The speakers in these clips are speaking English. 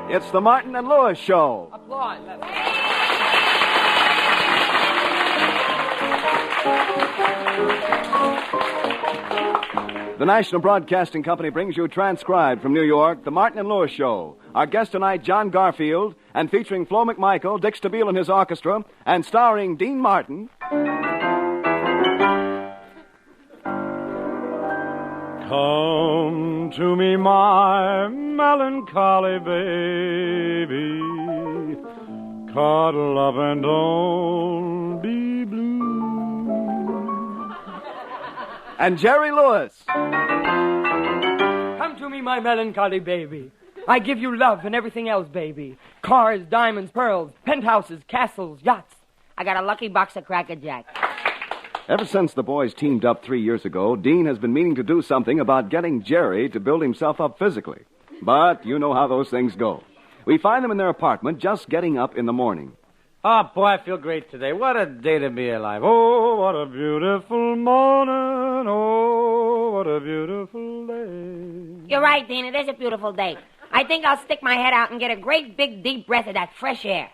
It's the Martin and Lewis Show. Applause. The National Broadcasting Company brings you transcribed from New York, the Martin and Lewis Show. Our guest tonight, John Garfield, and featuring Flo McMichael, Dick Stabile and his orchestra, and starring Dean Martin. Come to me, my melancholy baby. Cuddle up and don't be blue. And Jerry Lewis. Come to me, my melancholy baby. I give you love and everything else, baby. Cars, diamonds, pearls, penthouses, castles, yachts. I got a lucky box of Cracker Jack. Ever since the boys teamed up 3 years ago, Dean has been meaning to do something about getting Jerry to build himself up physically. But you know how those things go. We find them in their apartment just getting up in the morning. Oh, boy, I feel great today. What a day to be alive. Oh, what a beautiful morning. Oh, what a beautiful day. You're right, Dean. It is a beautiful day. I think I'll stick my head out and get a great big deep breath of that fresh air.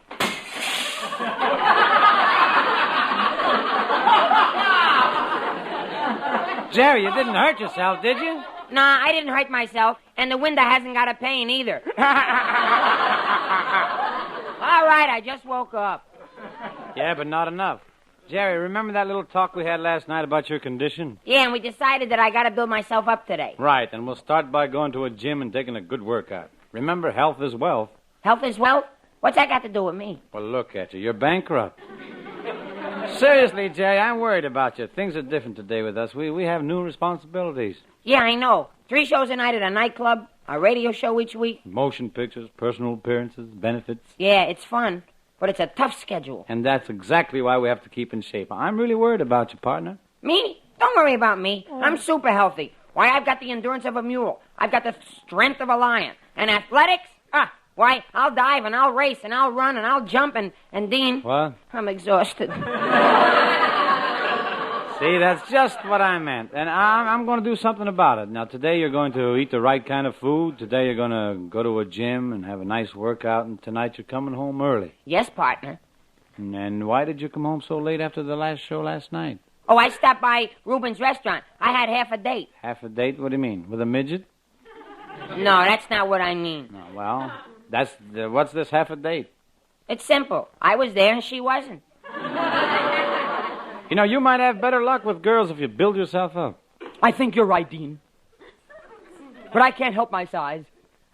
Jerry, you didn't hurt yourself, did you? Nah, I didn't hurt myself, and the window hasn't got a pane either. All right, I just woke up. Yeah, but not enough. Jerry, remember that little talk we had last night about your condition? Yeah, and we decided that I got to build myself up today. Right, and we'll start by going to a gym and taking a good workout. Remember, health is wealth. Health is wealth? What's that got to do with me? Well, look at you. You're bankrupt. Seriously, Jerry, I'm worried about you. Things are different today with us. We have new responsibilities. Yeah, I know. 3 shows a night at a nightclub, a radio show each week. Motion pictures, personal appearances, benefits. Yeah, it's fun, but it's a tough schedule. And that's exactly why we have to keep in shape. I'm really worried about you, partner. Me? Don't worry about me. I'm super healthy. Why, I've got the endurance of a mule. I've got the strength of a lion. And athletics? Why, I'll dive and I'll race and I'll run and I'll jump and Dean... What? I'm exhausted. See, that's just what I meant. And I'm going to do something about it. Now, today you're going to eat the right kind of food. Today you're going to go to a gym and have a nice workout. And tonight you're coming home early. Yes, partner. And why did you come home so late after the last show last night? Oh, I stopped by Reuben's restaurant. I had half a date. Half a date? What do you mean? With a midget? No, that's not what I mean. Oh, well, what's this half a date? It's simple. I was there and she wasn't. You know, you might have better luck with girls if you build yourself up. I think you're right, Dean. But I can't help my size.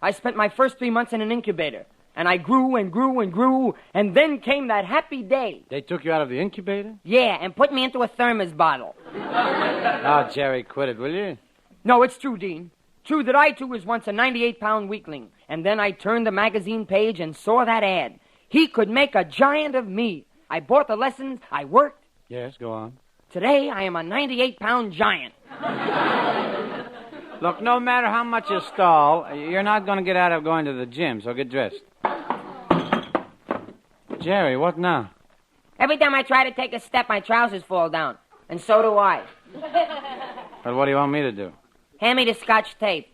I spent my first 3 months in an incubator, and I grew and grew and grew, and then came that happy day. They took you out of the incubator? Yeah, and put me into a thermos bottle. Oh, Jerry, quit it, will you? No, it's true, Dean. True that I, too, was once a 98-pound weakling, and then I turned the magazine page and saw that ad. He could make a giant of me. I bought the lessons, I worked. Yes, go on. Today, I am a 98-pound giant. Look, no matter how much you stall, you're not going to get out of going to the gym, so get dressed. Jerry, what now? Every time I try to take a step, my trousers fall down. And so do I. But what do you want me to do? Hand me the Scotch tape.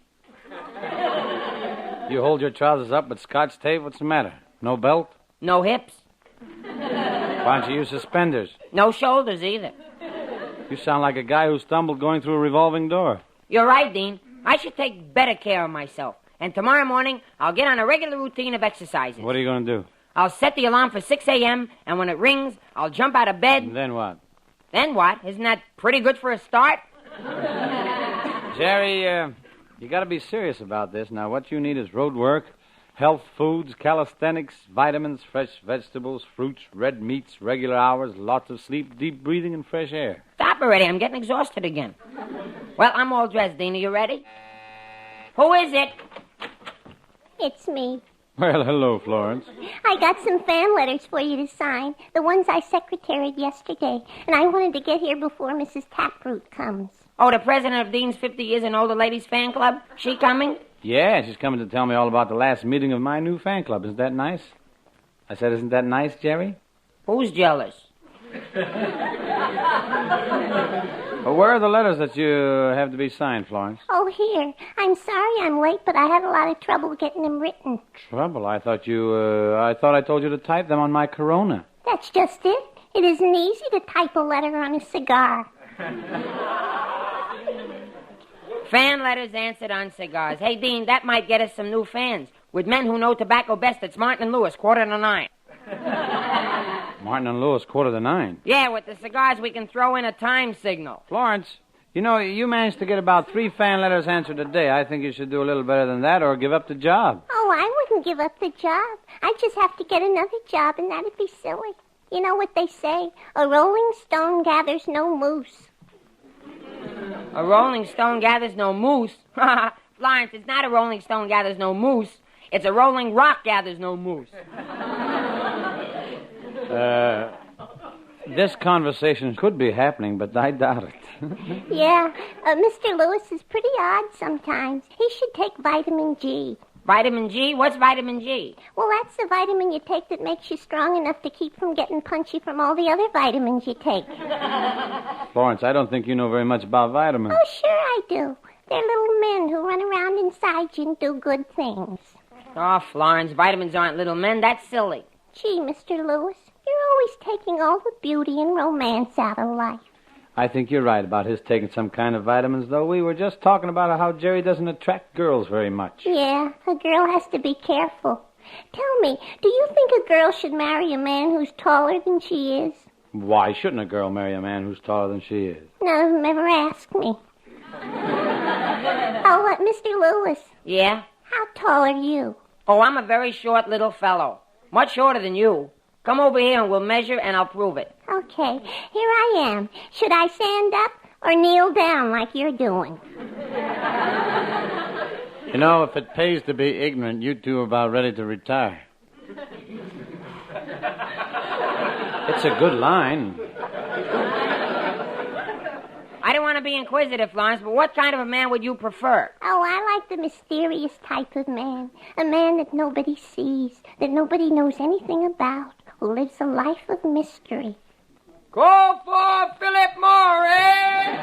You hold your trousers up with Scotch tape? What's the matter? No belt? No hips. Why don't you use suspenders? No shoulders either. You sound like a guy who stumbled going through a revolving door. You're right, Dean. I should take better care of myself. And tomorrow morning, I'll get on a regular routine of exercises. What are you going to do? I'll set the alarm for 6 a.m., and when it rings, I'll jump out of bed. And then what? Then what? Isn't that pretty good for a start? Jerry, you got to be serious about this. Now, what you need is road work, health foods, calisthenics, vitamins, fresh vegetables, fruits, red meats, regular hours, lots of sleep, deep breathing, and fresh air. Stop already. I'm getting exhausted again. Well, I'm all dressed, Dean. Are you ready? Who is it? It's me. Well, hello, Florence. I got some fan letters for you to sign, the ones I secretaried yesterday, and I wanted to get here before Mrs. Taproot comes. Oh, the president of Dean's 50 Years and Older Ladies fan club? She coming? Yeah, she's coming to tell me all about the last meeting of my new fan club. Isn't that nice? I said, isn't that nice, Jerry? Who's jealous? Well, where are the letters that you have to be signed, Florence? Oh, here. I'm sorry I'm late, but I had a lot of trouble getting them written. Trouble? I thought I told you to type them on my Corona. That's just it. It isn't easy to type a letter on a cigar. Fan letters answered on cigars. Hey, Dean, that might get us some new fans. With men who know tobacco best, it's Martin and Lewis, 8:45. Martin and Lewis, 8:45. Yeah, with the cigars, we can throw in a time signal. Florence, you know, you managed to get about 3 fan letters answered a day. I think you should do a little better than that or give up the job. Oh, I wouldn't give up the job. I just have to get another job, and that'd be silly. You know what they say? A rolling stone gathers no moose. A rolling stone gathers no moose? Florence, it's not a rolling stone gathers no moose. It's a rolling rock gathers no moose. This conversation could be happening, but I doubt it. Yeah, Mr. Lewis is pretty odd sometimes. He should take vitamin G. Vitamin G? What's vitamin G? Well, that's the vitamin you take that makes you strong enough to keep from getting punchy from all the other vitamins you take. Florence, I don't think you know very much about vitamins. Oh, sure I do. They're little men who run around inside you and do good things. Oh, Florence, vitamins aren't little men. That's silly. Gee, Mr. Lewis, you're always taking all the beauty and romance out of life. I think you're right about his taking some kind of vitamins, though. We were just talking about how Jerry doesn't attract girls very much. Yeah, a girl has to be careful. Tell me, do you think a girl should marry a man who's taller than she is? Why shouldn't a girl marry a man who's taller than she is? No, never asked me. Oh, Mr. Lewis. Yeah? How tall are you? Oh, I'm a very short little fellow. Much shorter than you. Come over here and we'll measure and I'll prove it. Okay, here I am. Should I stand up or kneel down like you're doing? You know, if it pays to be ignorant, you two are about ready to retire. It's a good line. I don't want to be inquisitive, Florence, but what kind of a man would you prefer? Oh, I like the mysterious type of man. A man that nobody sees, that nobody knows anything about, who lives a life of mystery. Go for Philip Morris!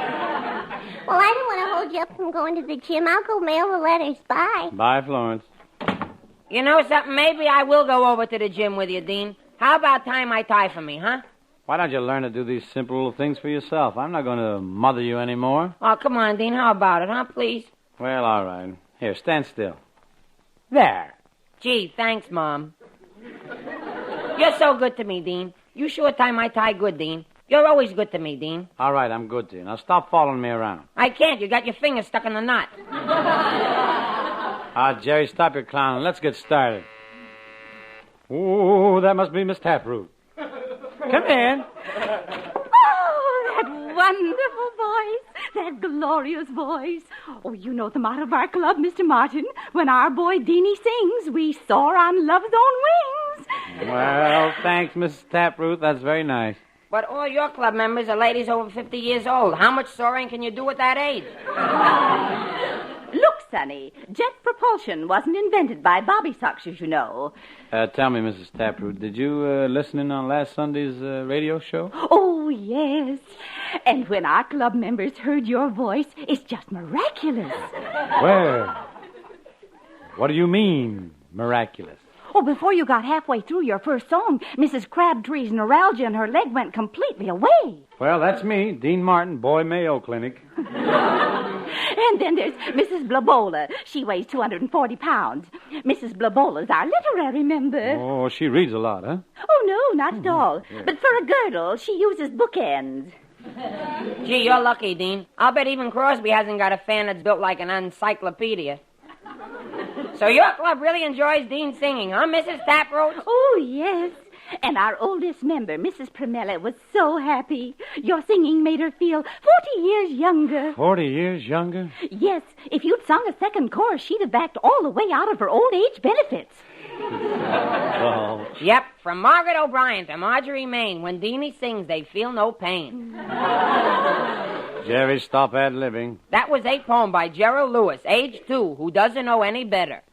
Well, I don't want to hold you up from going to the gym. I'll go mail the letters. Bye. Bye, Florence. You know something? Maybe I will go over to the gym with you, Dean. How about tying my tie for me, huh? Why don't you learn to do these simple little things for yourself? I'm not going to mother you anymore. Oh, come on, Dean. How about it, huh, please? Well, all right. Here, stand still. There. Gee, thanks, Mom. You're so good to me, Dean. You sure tie my tie good, Dean. You're always good to me, Dean. All right, I'm good to you. Now stop following me around. I can't. You got your finger stuck in the knot. Jerry, stop your clowning. Let's get started. Ooh, that must be Miss Taproot. Come in. Oh, that wonderful voice. That glorious voice. Oh, you know the motto of our club, Mr. Martin. When our boy Deanie sings, we soar on love's own wings. Well, thanks, Mrs. Taproot. That's very nice. But all your club members are ladies over 50 years old. How much soaring can you do at that age? Look, Sonny, jet propulsion wasn't invented by bobby soxers, you know. Tell me, Mrs. Taproot, did you listen in on last Sunday's radio show? Oh, yes. And when our club members heard your voice, it's just miraculous. Well, what do you mean, miraculous? Oh, before you got halfway through your first song, Mrs. Crabtree's neuralgia in her leg went completely away. Well, that's me, Dean Martin, Boy Mayo Clinic. And then there's Mrs. Blabola. She weighs 240 pounds. Mrs. Blabola's our literary member. Oh, she reads a lot, huh? Oh, no, not at all. Yeah. But for a girdle, she uses bookends. Gee, you're lucky, Dean. I'll bet even Crosby hasn't got a fan that's built like an encyclopedia. So your club really enjoys Dean singing, huh, Mrs. Taproot? Oh, yes. And our oldest member, Mrs. Primella, was so happy. Your singing made her feel 40 years younger. 40 years younger? Yes. If you'd sung a second chorus, she'd have backed all the way out of her old age benefits. Oh. Yep, from Margaret O'Brien to Marjorie Main, when Deanie sings, they feel no pain. Jerry, stop ad-libbing. That was a poem by Gerald Lewis, age 2, who doesn't know any better.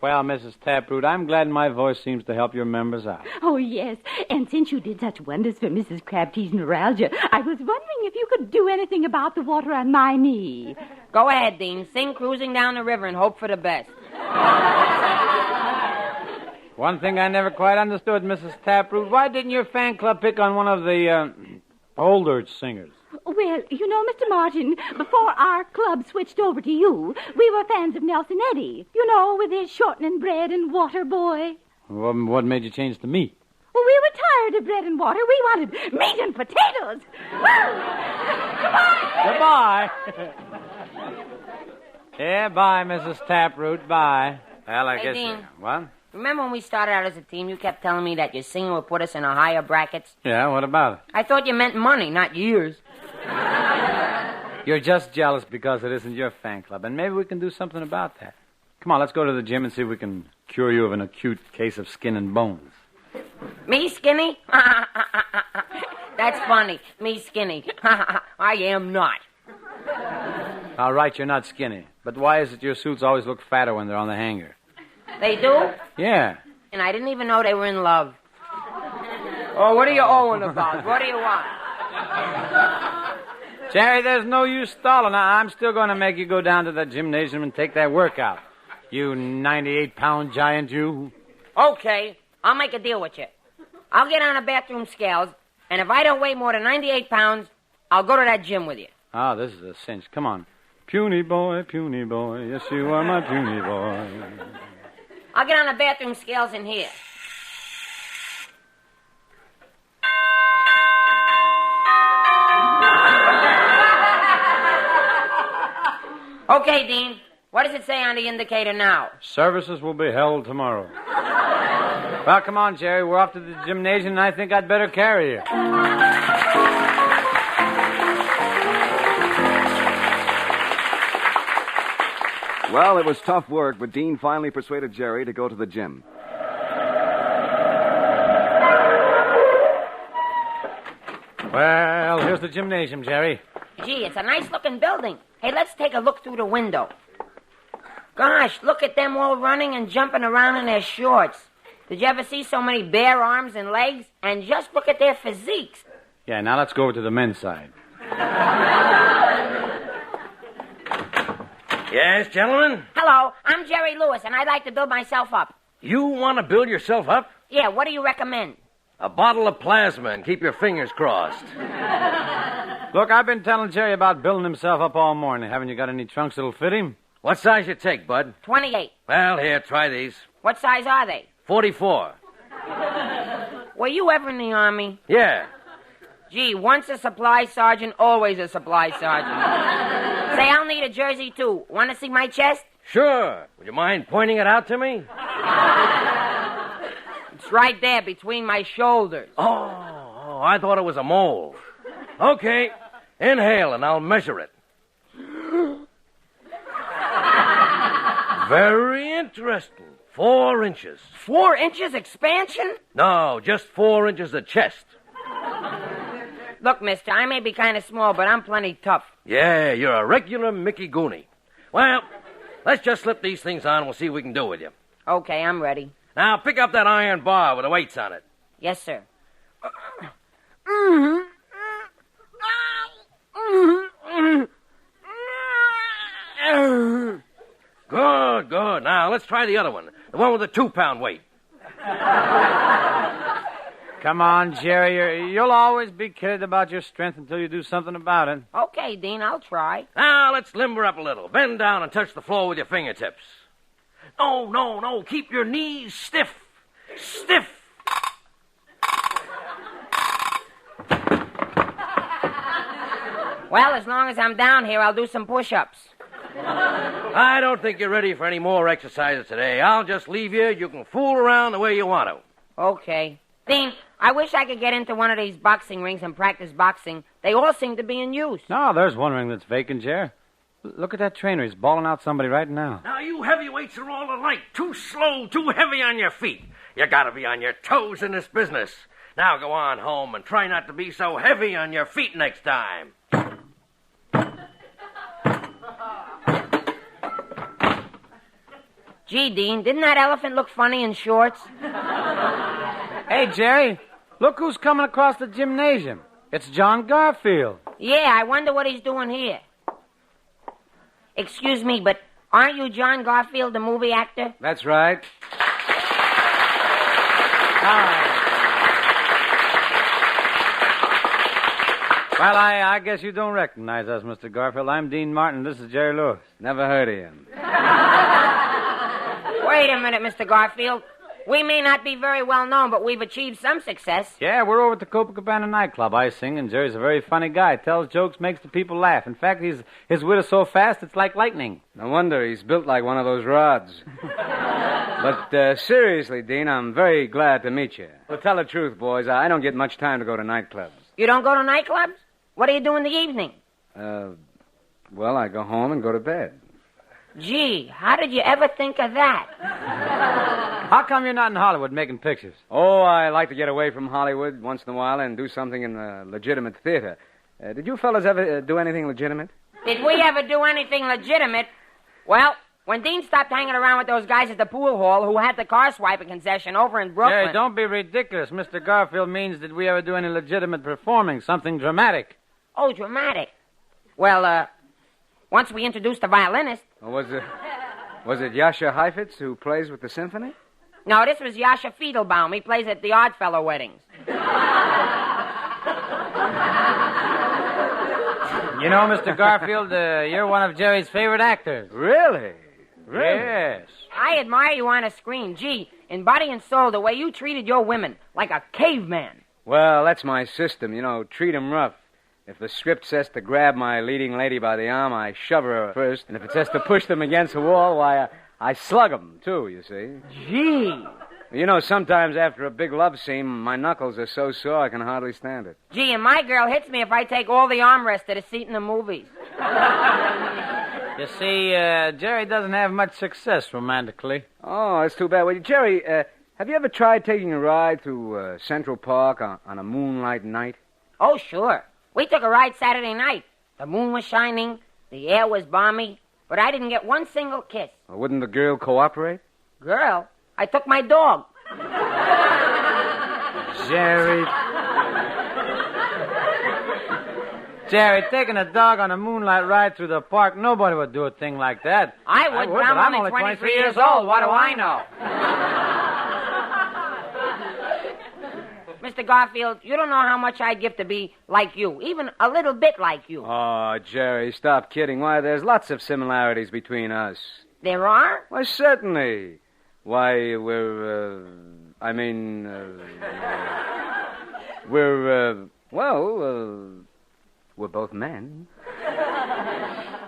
Well, Mrs. Taproot, I'm glad my voice seems to help your members out. Oh, yes. And since you did such wonders for Mrs. Crabtree's neuralgia, I was wondering if you could do anything about the water on my knee. Go ahead, Dean. Sing Cruising Down the River and hope for the best. One thing I never quite understood, Mrs. Taproot, why didn't your fan club pick on one of the older singers? Well, you know, Mr. Martin, before our club switched over to you, we were fans of Nelson Eddy. You know, with his shortening bread and water boy. What made you change to me? Well, we were tired of bread and water. We wanted meat and potatoes. Goodbye. Yeah, bye, Mrs. Taproot. Bye. Well, I guess... Dean. What? Remember when we started out as a team, you kept telling me that your singing would put us in a higher brackets? Yeah, what about it? I thought you meant money, not years. You're just jealous because it isn't your fan club, and maybe we can do something about that. Come on, let's go to the gym and see if we can cure you of an acute case of skin and bones. Me skinny? That's funny. Me skinny. I am not. All right, you're not skinny. But why is it your suits always look fatter when they're on the hanger? They do? Yeah. And I didn't even know they were in love. Oh, what are you owing about? What do you want? Jerry, there's no use stalling. I'm still going to make you go down to the gymnasium and take that workout. You 98-pound giant, you. Okay, I'll make a deal with you. I'll get on the bathroom scales, and if I don't weigh more than 98 pounds, I'll go to that gym with you. Oh, this is a cinch. Come on. Puny boy, yes, you are my puny boy. I'll get on the bathroom scales in here. Okay, Dean. What does it say on the indicator now? Services will be held tomorrow. Well, come on, Jerry. We're off to the gymnasium, and I think I'd better carry you. Well, it was tough work, but Dean finally persuaded Jerry to go to the gym. Well, here's the gymnasium, Jerry. Gee, it's a nice-looking building. Hey, let's take a look through the window. Gosh, look at them all running and jumping around in their shorts. Did you ever see so many bare arms and legs? And just look at their physiques. Yeah, now let's go over to the men's side. Yes, gentlemen? Hello, I'm Jerry Lewis, and I'd like to build myself up. You want to build yourself up? Yeah, what do you recommend? A bottle of plasma and keep your fingers crossed. Look, I've been telling Jerry about building himself up all morning. Haven't you got any trunks that'll fit him? What size you take, bud? 28. Well, here, try these. What size are they? 44. Were you ever in the Army? Yeah. Gee, once a supply sergeant, always a supply sergeant. Say, I'll need a jersey, too. Want to see my chest? Sure. Would you mind pointing it out to me? It's right there between my shoulders. Oh, I thought it was a mole. Okay, inhale and I'll measure it. Very interesting. 4 inches. 4 inches expansion? No, just 4 inches of chest. Look, mister, I may be kind of small, but I'm plenty tough. Yeah, you're a regular Mickey Goonie. Well, let's just slip these things on and we'll see what we can do with you. Okay, I'm ready. Now, pick up that iron bar with the weights on it. Yes, sir. Good, good. Now, let's try the other one. The one with the 2-pound weight. Come on, Jerry. You'll always be kidded about your strength until you do something about it. Okay, Dean, I'll try. Now, let's limber up a little. Bend down and touch the floor with your fingertips. No. Keep your knees stiff. Stiff. Well, as long as I'm down here, I'll do some push-ups. I don't think you're ready for any more exercises today. I'll just leave you. You can fool around the way you want to. Okay. Dean, I wish I could get into one of these boxing rings and practice boxing. They all seem to be in use. No, there's one ring that's vacant, Jerry. Look at that trainer. He's bawling out somebody right now. Now, you heavyweights are all alike. Too slow, too heavy on your feet. You gotta be on your toes in this business. Now go on home and try not to be so heavy on your feet next time. Gee, Dean, didn't that elephant look funny in shorts? Hey, Jerry, look who's coming across the gymnasium. It's John Garfield. Yeah, I wonder what he's doing here. Excuse me, but aren't you John Garfield, the movie actor? That's right. Hi. Well, I guess you don't recognize us, Mr. Garfield. I'm Dean Martin. This is Jerry Lewis. Never heard of him. Wait a minute, Mr. Garfield. We may not be very well known, but we've achieved some success. Yeah, we're over at the Copacabana nightclub. I sing, and Jerry's a very funny guy. Tells jokes, makes the people laugh. In fact, his wit is so fast, it's like lightning. No wonder he's built like one of those rods. But seriously, Dean, I'm very glad to meet you. To tell the truth, boys, I don't get much time to go to nightclubs. You don't go to nightclubs? What do you do in the evening? Well, I go home and go to bed. Gee, how did you ever think of that? How come you're not in Hollywood making pictures? Oh, I like to get away from Hollywood once in a while and do something in the legitimate theater. Did you fellas ever do anything legitimate? Did we ever do anything legitimate? Well, when Dean stopped hanging around with those guys at the pool hall who had the car swiping concession over in Brooklyn... Jerry, don't be ridiculous. Mr. Garfield means did we ever do any legitimate performing, something dramatic. Oh, dramatic. Well, once we introduced the violinist... Was it Yasha Heifetz who plays with the symphony? No, this was Yasha Fiedelbaum. He plays at the Oddfellow weddings. You know, Mr. Garfield, you're one of Jerry's favorite actors. Really? Yes. I admire you on a screen. Gee, in body and soul, the way you treated your women, like a caveman. Well, that's my system, treat 'em rough. If the script says to grab my leading lady by the arm, I shove her first. And if it says to push them against the wall, why, I slug them, too, you see. Gee. Sometimes after a big love scene, my knuckles are so sore I can hardly stand it. Gee, and my girl hits me if I take all the armrests to the seat in the movies. You see, Jerry doesn't have much success romantically. Oh, that's too bad. Well, Jerry, have you ever tried taking a ride through Central Park on a moonlight night? Oh, sure. We took a ride Saturday night. The moon was shining, the air was balmy, but I didn't get one single kiss. Well, wouldn't the girl cooperate? Girl? I took my dog. Jerry, taking a dog on a moonlight ride through the park, nobody would do a thing like that. I would, but I'm only 23 years old. What do I know? Mr. Garfield, you don't know how much I'd give to be like you, even a little bit like you. Oh, Jerry, stop kidding. Why, there's lots of similarities between us. There are? Why, certainly. Why, we're both men.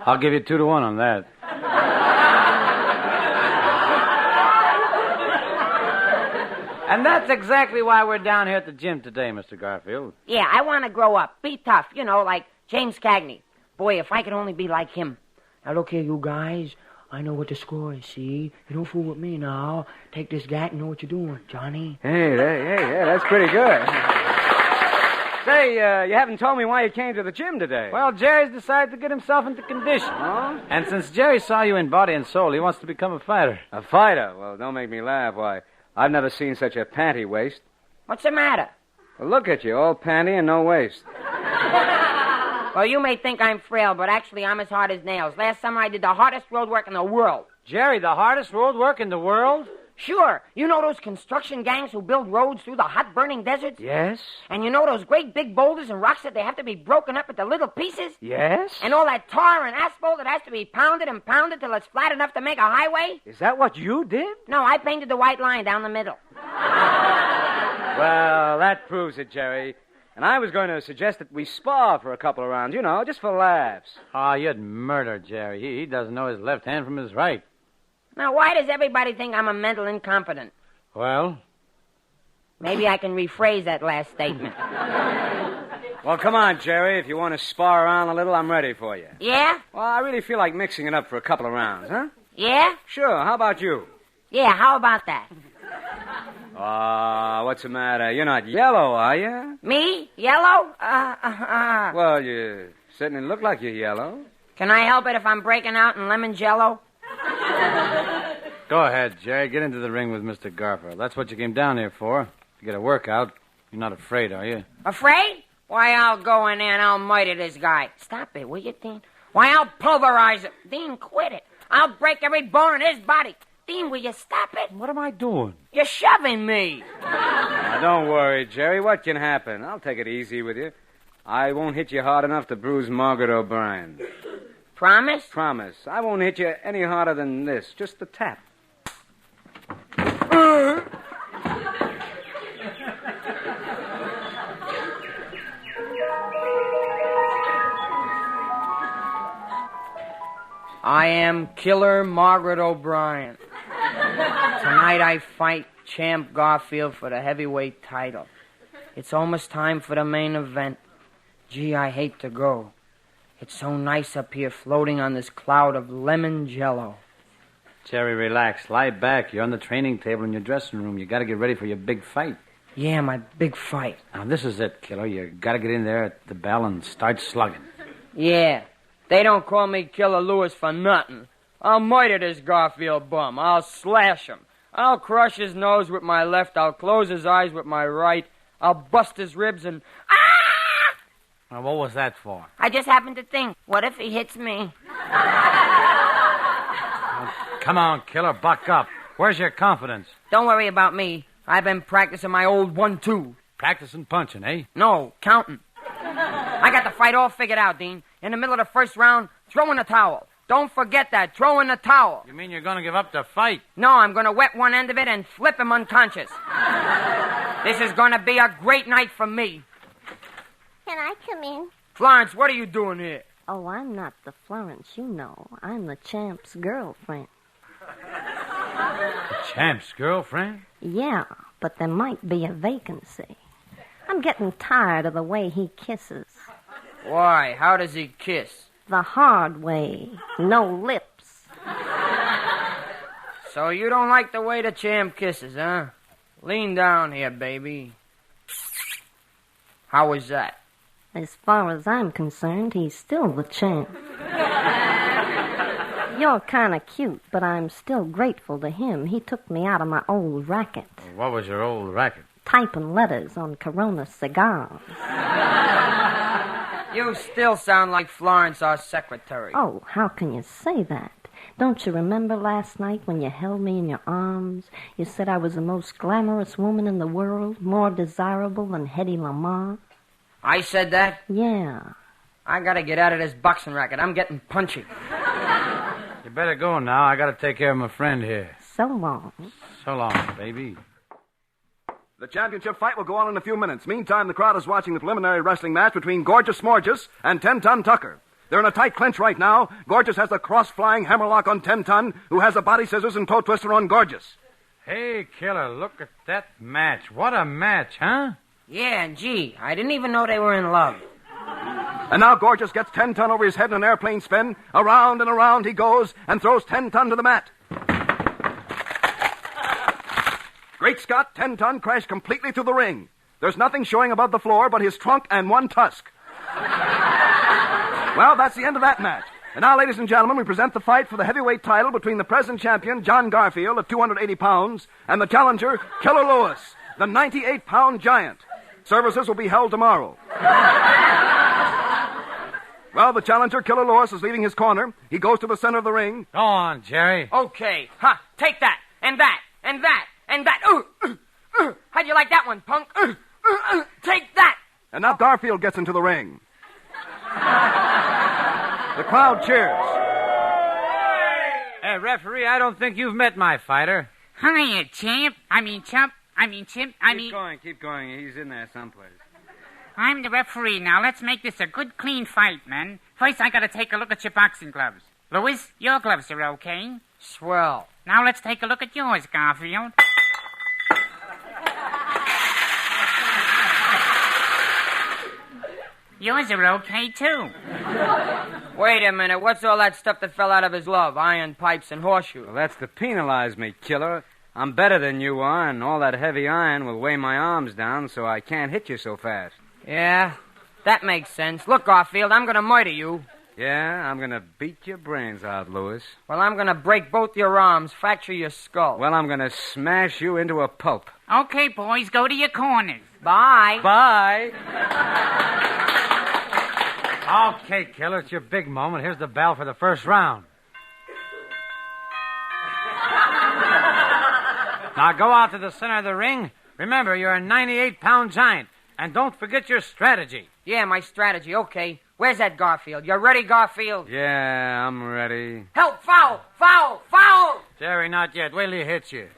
I'll give you 2-1 on that. And that's exactly why we're down here at the gym today, Mr. Garfield. Yeah, I want to grow up, be tough, like James Cagney. Boy, if I could only be like him. Now, look here, you guys. I know what the score is, see? You don't fool with me now. Take this gat and know what you're doing, Johnny. Hey, that's pretty good. Say, you haven't told me why you came to the gym today. Well, Jerry's decided to get himself into condition. Oh? And since Jerry saw you in body and soul, he wants to become a fighter. A fighter? Well, don't make me laugh. Why, I've never seen such a panty waist. What's the matter? Well, look at you, all panty and no waist. Well, you may think I'm frail, but actually I'm as hard as nails. Last summer I did the hardest road work in the world. Jerry, the hardest road work in the world? Sure. You know those construction gangs who build roads through the hot burning deserts? Yes. And you know those great big boulders and rocks that they have to be broken up into little pieces? Yes. And all that tar and asphalt that has to be pounded and pounded till it's flat enough to make a highway? Is that what you did? No, I painted the white line down the middle. Well, that proves it, Jerry. And I was going to suggest that we spar for a couple of rounds, just for laughs. Oh, you'd murder Jerry. He doesn't know his left hand from his right. Now, why does everybody think I'm a mental incompetent? Well? Maybe I can rephrase that last statement. Well, come on, Jerry. If you want to spar around a little, I'm ready for you. Yeah? Well, I really feel like mixing it up for a couple of rounds, huh? Yeah? Sure. How about you? Yeah, how about that? What's the matter? You're not yellow, are you? Me? Yellow? Well, you certainly look like you're yellow. Can I help it if I'm breaking out in lemon jello? Go ahead, Jerry. Get into the ring with Mr. Garfield. That's what you came down here for. To get a workout. You're not afraid, are you? Afraid? Why, I'll go in there and I'll murder this guy. Stop it, will you, Dean? Why, I'll pulverize him. Dean, quit it. I'll break every bone in his body. Dean, will you stop it? What am I doing? You're shoving me. Now, don't worry, Jerry. What can happen? I'll take it easy with you. I won't hit you hard enough to bruise Margaret O'Brien. Promise? Promise. I won't hit you any harder than this. Just a tap. I am Killer Margaret O'Brien. Tonight I fight Champ Garfield for the heavyweight title. It's almost time for the main event. Gee, I hate to go. It's so nice up here floating on this cloud of lemon jello. Jerry, relax. Lie back. You're on the training table in your dressing room. You got to get ready for your big fight. Yeah, my big fight. Now, this is it, Killer. You got to get in there at the bell and start slugging. Yeah. They don't call me Killer Lewis for nothing. I'll murder this Garfield bum. I'll slash him. I'll crush his nose with my left. I'll close his eyes with my right. I'll bust his ribs and... Now, what was that for? I just happened to think, what if he hits me? Come on, Killer, buck up. Where's your confidence? Don't worry about me. I've been practicing my old 1-2. Practicing punching, eh? No, counting. I got the fight all figured out, Dean. In the middle of the first round, throw in the towel. Don't forget that. Throw in the towel. You mean you're going to give up the fight? No, I'm going to wet one end of it and flip him unconscious. This is going to be a great night for me. Can I come in? Florence, what are you doing here? Oh, I'm not the Florence you know. I'm the champ's girlfriend. The champ's girlfriend? Yeah, but there might be a vacancy. I'm getting tired of the way he kisses. Why? How does he kiss? The hard way. No lips. So you don't like the way the champ kisses, huh? Lean down here, baby. How was that? As far as I'm concerned, he's still the champ. You're kind of cute, but I'm still grateful to him. He took me out of my old racket. What was your old racket? Typing letters on Corona cigars. You still sound like Florence, our secretary. Oh, how can you say that? Don't you remember last night when you held me in your arms? You said I was the most glamorous woman in the world, more desirable than Hedy Lamarr. I said that? Yeah. I gotta get out of this boxing racket. I'm getting punchy. You better go now. I got to take care of my friend here. So long. So long, baby. The championship fight will go on in a few minutes. Meantime, the crowd is watching the preliminary wrestling match between Gorgeous Smorgeous and 10-Ton Tucker. They're in a tight clinch right now. Gorgeous has a cross-flying hammerlock on 10-Ton, who has a body scissors and toe twister on Gorgeous. Hey, Killer, look at that match. What a match, huh? Yeah, gee, I didn't even know they were in love. And now Gorgeous gets 10-Ton over his head in an airplane spin. Around and around he goes and throws 10-Ton to the mat. Great Scott, 10-Ton crashed completely through the ring. There's nothing showing above the floor but his trunk and one tusk. Well, that's the end of that match. And now, ladies and gentlemen, we present the fight for the heavyweight title between the present champion, John Garfield, at 280 pounds, and the challenger, Killer Lewis, the 98-pound giant. Services will be held tomorrow. Well, the challenger, Killer Lewis, is leaving his corner. He goes to the center of the ring. Go on, Jerry. Okay. Ha! Take that, and that, and that, and that. How'd you like that one, punk? Take that! And now Garfield gets into the ring. The crowd cheers. Hey, referee, I don't think you've met my fighter. Hiya, champ. Chump. Chimp. Keep going. He's in there someplace. I'm the referee now. Let's make this a good, clean fight, man. First, I gotta take a look at your boxing gloves. Louis, your gloves are okay. Swell. Now let's take a look at yours, Garfield. Yours are okay, too. Wait a minute. What's all that stuff that fell out of his glove? Iron pipes and horseshoes. Well, that's to penalize me, Killer. I'm better than you are, and all that heavy iron will weigh my arms down so I can't hit you so fast. Yeah, that makes sense. Look, Garfield, I'm going to murder you. Yeah, I'm going to beat your brains out, Louis. Well, I'm going to break both your arms, fracture your skull. Well, I'm going to smash you into a pulp. Okay, boys, go to your corners. Bye. Bye. Okay, killer, it's your big moment. Here's the bell for the first round. Now go out to the center of the ring. Remember, you're a 98-pound giant. And don't forget your strategy. Yeah, my strategy, okay. Where's that Garfield? You ready, Garfield? Yeah, I'm ready. Help! Foul! Foul! Foul! Jerry, not yet. Wait till he hits you.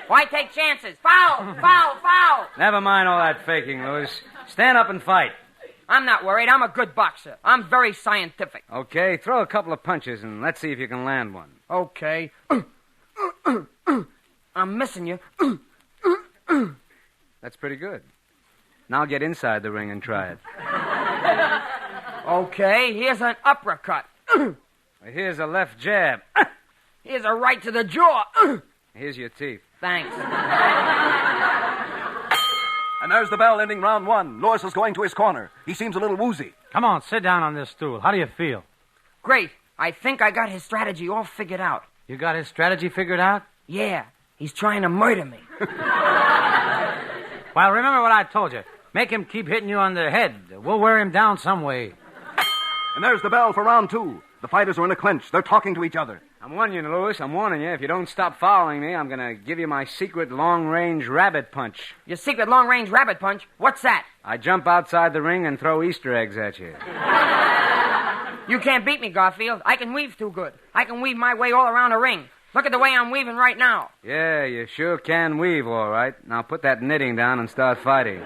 Why take chances? Foul! Foul! Foul! Never mind all that faking, Louis. Stand up and fight. I'm not worried. I'm a good boxer. I'm very scientific. Okay, throw a couple of punches and let's see if you can land one. Okay. I'm missing you. That's pretty good. Now get inside the ring and try it. Okay, here's an uppercut. Here's a left jab. Here's a right to the jaw. Here's your teeth. Thanks. And there's the bell ending round one. Louis is going to his corner. He seems a little woozy. Come on, sit down on this stool. How do you feel? Great. I think I got his strategy all figured out. You got his strategy figured out? Yeah, he's trying to murder me. Well, remember what I told you. Make him keep hitting you on the head. We'll wear him down some way. And there's the bell for round two. The fighters are in a clinch. They're talking to each other. I'm warning you, Louis. I'm warning you. If you don't stop following me, I'm going to give you my secret long-range rabbit punch. Your secret long-range rabbit punch? What's that? I jump outside the ring and throw Easter eggs at you. You can't beat me, Garfield. I can weave too good. I can weave my way all around a ring. Look at the way I'm weaving right now. Yeah, you sure can weave, all right. Now put that knitting down and start fighting.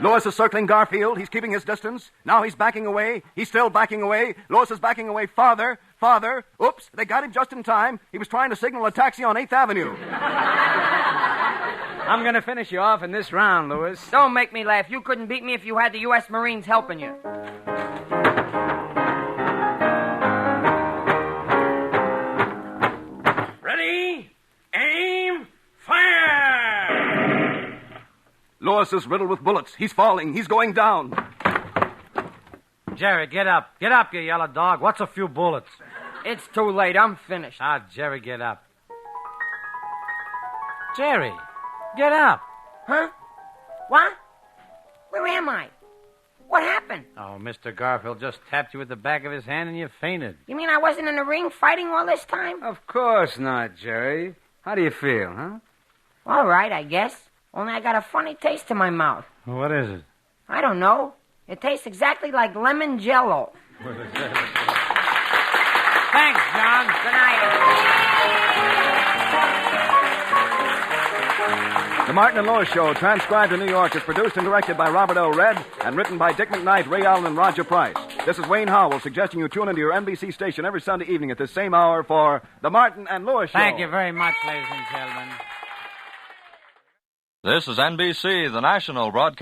Louis is circling Garfield. He's keeping his distance. Now he's backing away. He's still backing away. Louis is backing away farther. Oops, they got him just in time. He was trying to signal a taxi on 8th Avenue. I'm going to finish you off in this round, Louis. Don't make me laugh. You couldn't beat me if you had the U.S. Marines helping you. Ready? Aim! Fire! Louis is riddled with bullets. He's falling. He's going down. Jerry, get up. Get up, you yellow dog. What's a few bullets? It's too late. I'm finished. Ah, Jerry, get up. Jerry, get up. Huh? What? Where am I? What happened? Oh, Mr. Garfield just tapped you with the back of his hand and you fainted. You mean I wasn't in the ring fighting all this time? Of course not, Jerry. How do you feel, huh? All right, I guess. Only I got a funny taste in my mouth. What is it? I don't know. It tastes exactly like lemon Jell-O. Thanks, John. Good night. The Martin and Lois Show, transcribed in New York, is produced and directed by Robert L. Redd and written by Dick McKnight, Ray Allen, and Roger Price. This is Wayne Howell suggesting you tune into your NBC station every Sunday evening at this same hour for The Martin and Lois Show. Thank you very much, ladies and gentlemen. This is NBC, the national broadcast.